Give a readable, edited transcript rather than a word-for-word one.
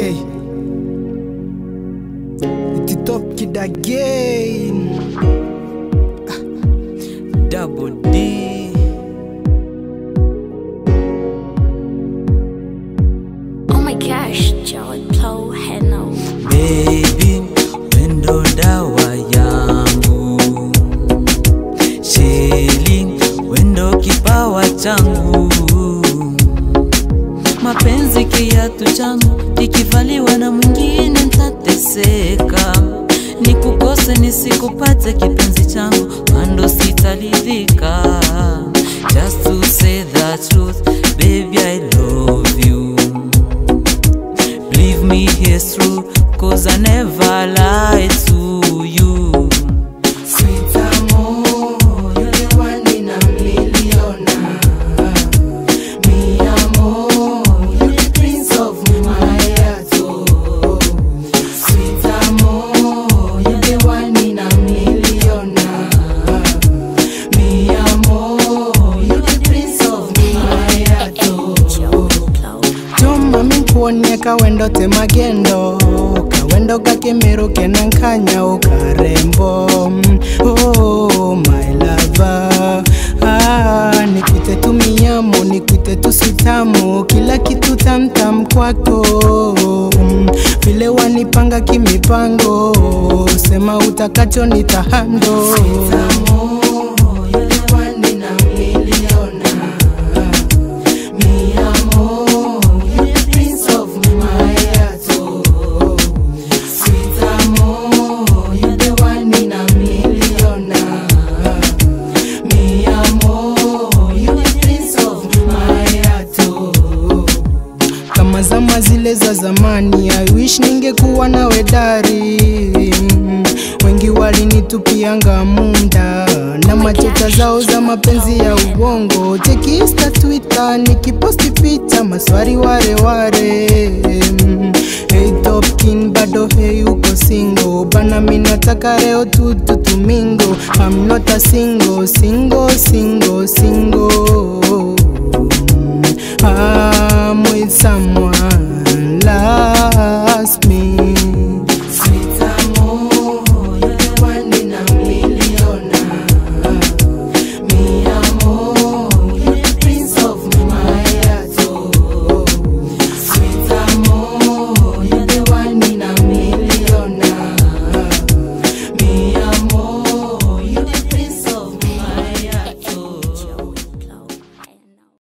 Hey, it's the top kid again. Double D. Oh my gosh, Joey Plow Heno. Baby, wendo dawa yangu. Shilling, wendo kipawa changu. Mapenzi kiatu changu, ikivaliwa na mwingine nitateseka. Nikukose nisikupate kipenzi changu, ando sitaridhika. Just to say the truth, baby I love you. Believe me it's true, cause I never lied to you. Sweet amor, you're the one in a million. Mi amor, you're the prince of my heart. Oh. Sweet amor, you're the one in a million. Mi amor, you're the prince of my heart. Oh. Choma minkuone kawendo temagendo, kawendo kakemero kenankanya ukarembo. Oh my lover, nikuite tu miyamo, nikuite tu sutamu, kila kitu tamtam kwako. Vile wanipanga kimipango, sema utakacho nitahando. Sweet amor, you're the one in a million. Mi amor, you're the prince of my heart. Oh. Sweet amor, you're the one in a million. Mi amor, you're the prince of my heart. Oh. Kama zama zile za zamani, I wish ningekuwa nawe dari. Wengi walinitupianga munda na machota zao za mapenzi ya uongo. Cheki Insta, Twitter, nikiposti picha maswari ware ware. Hey top king, bado hey uko single. Bana mi nataka leo tumingo. I'm not a single. I'm with someone.